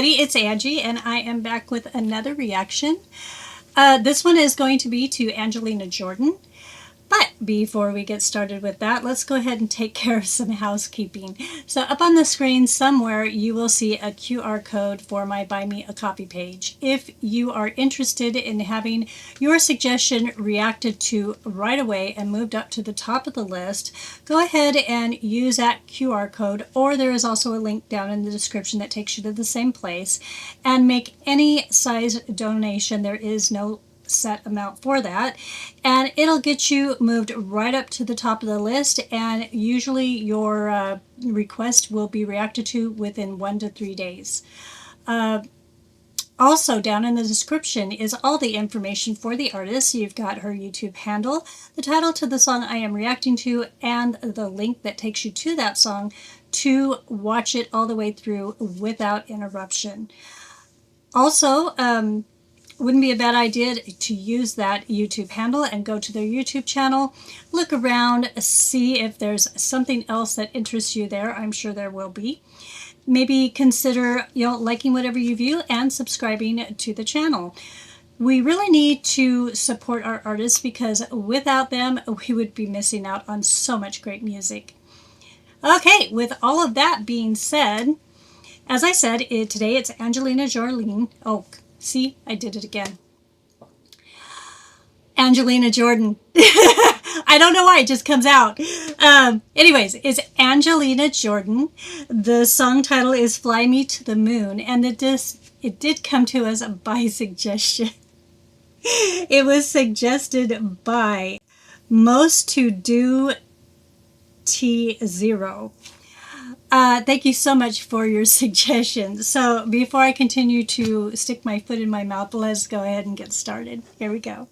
everybody, it's Angie, and I am back with another reaction. This one is going to be to Angelina Jordan. But before we get started with that, let's go ahead and take care of some housekeeping. So up on the screen somewhere, you will see a QR code for my Buy Me a Coffee page. If you are interested in having your suggestion reacted to right away and moved up to the top of the list, go ahead and use that QR code, or there is also a link down in the description that takes you to the same place, and make any size donation. There is no set amount for that, and it'll get you moved right up to the top of the list, and usually your request will be reacted to within 1 to 3 days. Also down in the description is all the information for the artist. You've got her YouTube handle, the title to the song I am reacting to, and the link that takes you to that song to watch it all the way through without interruption. Also, wouldn't be a bad idea to use that YouTube handle and go to their YouTube channel, look around, see if there's something else that interests you there. I'm sure there will be. Maybe consider, liking whatever you view and subscribing to the channel. We really need to support our artists because without them, we would be missing out on so much great music. Okay, with all of that being said, as I said, today it's Angelina Jordan. Oh, see, I did it again. Angelina Jordan. I don't know why, it just comes out. Anyways, it's Angelina Jordan. The song title is Fly Me to the Moon, and it did come to us by suggestion. It was suggested by Most to Do T0. Thank you so much for your suggestions. So before I continue to stick my foot in my mouth, let's go ahead and get started. Here we go.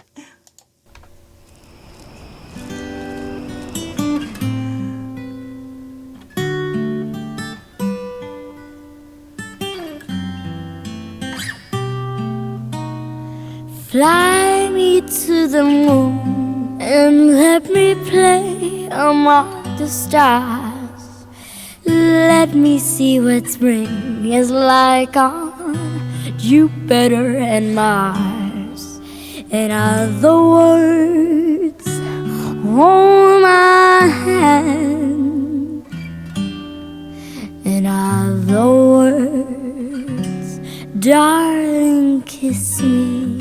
Fly me to the moon and let me play among the stars. Let me see what spring is like on Jupiter and Mars. In other words, hold my hand. In other words, darling, kiss me.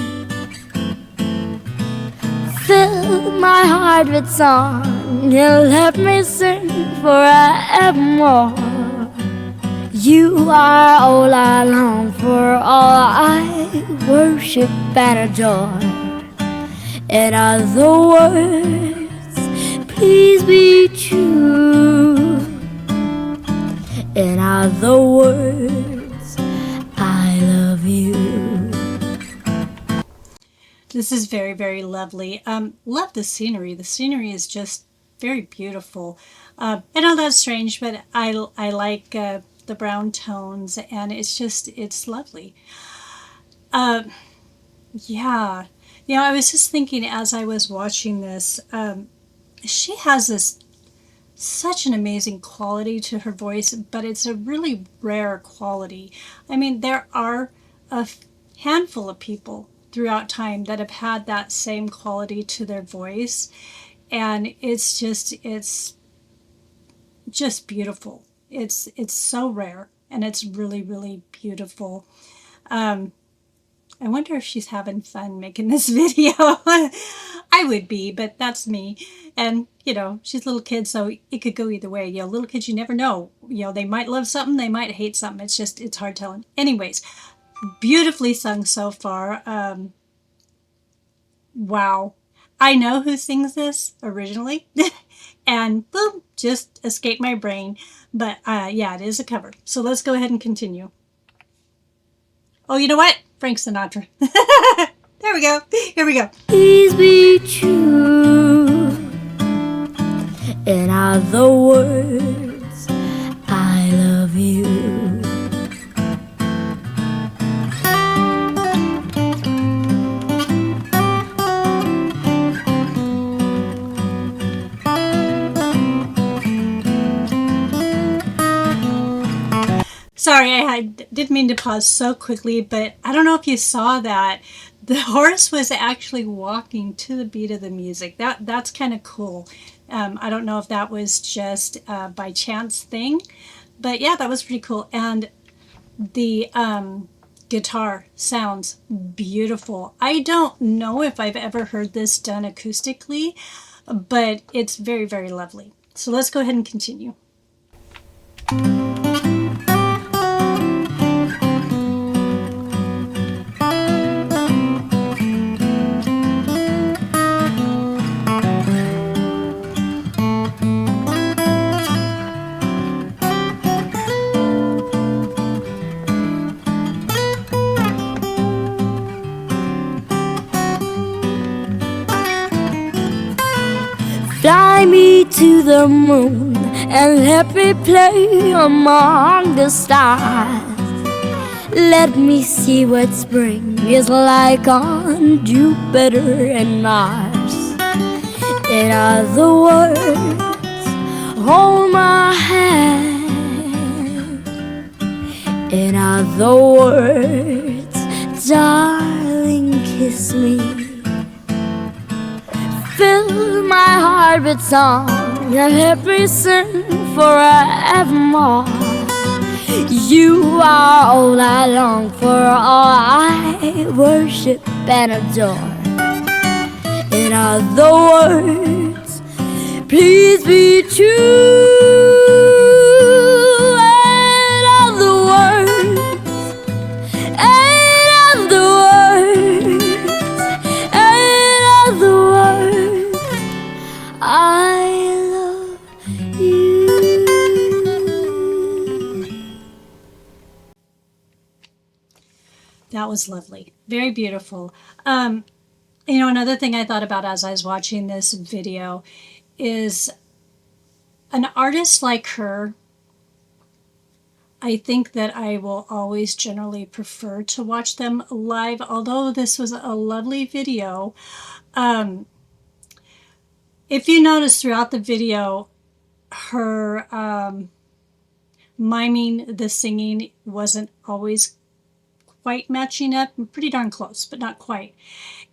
Fill my heart with song and let me sing forevermore. You are all I long for, all I worship and adore. In other words, please be true. In other words, I love you. This is very, very lovely. Love the scenery. The scenery is just very beautiful. I know that's strange, but I like the brown tones, and it's lovely. Yeah. I was just thinking as I was watching this, she has such an amazing quality to her voice, but it's a really rare quality. I mean, there are a handful of people throughout time that have had that same quality to their voice, and it's just beautiful. It's so rare, and it's really, really beautiful. I wonder if she's having fun making this video. I would be, but that's me. And she's a little kid, so it could go either way. Little kids, you never know. They might love something, they might hate something. It's hard telling. Anyways, beautifully sung so far. Wow. I know who sings this originally, and boom, just escaped my brain. But yeah, it is a cover. So let's go ahead and continue. Oh, you know what? Frank Sinatra. There we go. Here we go. Please be true. In other words, I love you. Sorry, I had didn't mean to pause so quickly, but I don't know if you saw that. The horse was actually walking to the beat of the music. That's kind of cool. I don't know if that was just a by chance thing, but yeah, that was pretty cool. And the guitar sounds beautiful. I don't know if I've ever heard this done acoustically, but it's very, very lovely. So let's go ahead and continue. Fly me to the moon and let me play among the stars. Let me see what spring is like on Jupiter and Mars. In other words, hold my hand. In other words, darling, kiss me. Fill my heart with song and let me sing forevermore. You are all I long for, all I worship and adore. In other words, please be true. In other words, in other words, in other words, I love you. That was lovely. Very beautiful. Another thing I thought about as I was watching this video is an artist like her. I think that I will always generally prefer to watch them live, although this was a lovely video. If you notice throughout the video, her miming the singing wasn't always quite matching up. Pretty darn close, but not quite.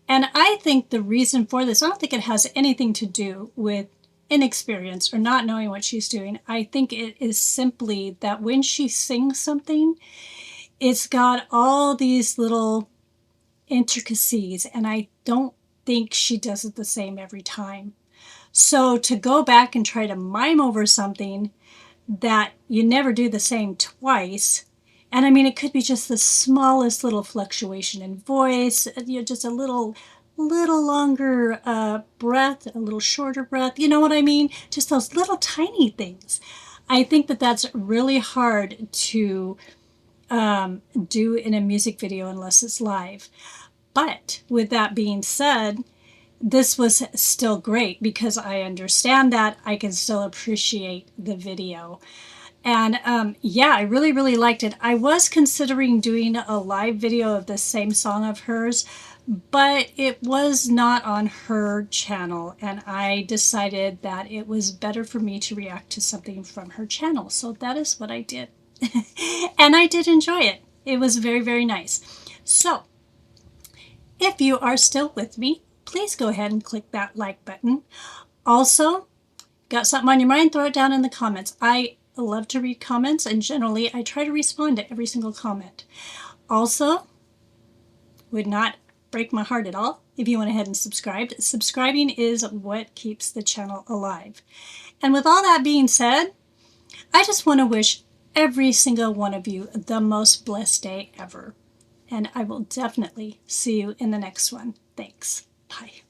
And I think the reason for this, I don't think it has anything to do with inexperience or not knowing what she's doing. I think it is simply that when she sings something, it's got all these little intricacies, and I don't think she does it the same every time. So to go back and try to mime over something that you never do the same twice, and I mean, it could be just the smallest little fluctuation in voice, just a little longer breath, a little shorter breath, you know what I mean? Just those little tiny things. I think that that's really hard to do in a music video unless it's live. But with that being said, this was still great because I understand that. I can still appreciate the video. And yeah, I really, really liked it. I was considering doing a live video of the same song of hers, but it was not on her channel. And I decided that it was better for me to react to something from her channel. So that is what I did. And I did enjoy it. It was very, very nice. So if you are still with me, please go ahead and click that like button. Also, got something on your mind, throw it down in the comments. I love to read comments, and generally I try to respond to every single comment. Also, would not break my heart at all if you went ahead and subscribed. Subscribing is what keeps the channel alive. And with all that being said, I just want to wish every single one of you the most blessed day ever. And I will definitely see you in the next one. Thanks. Bye.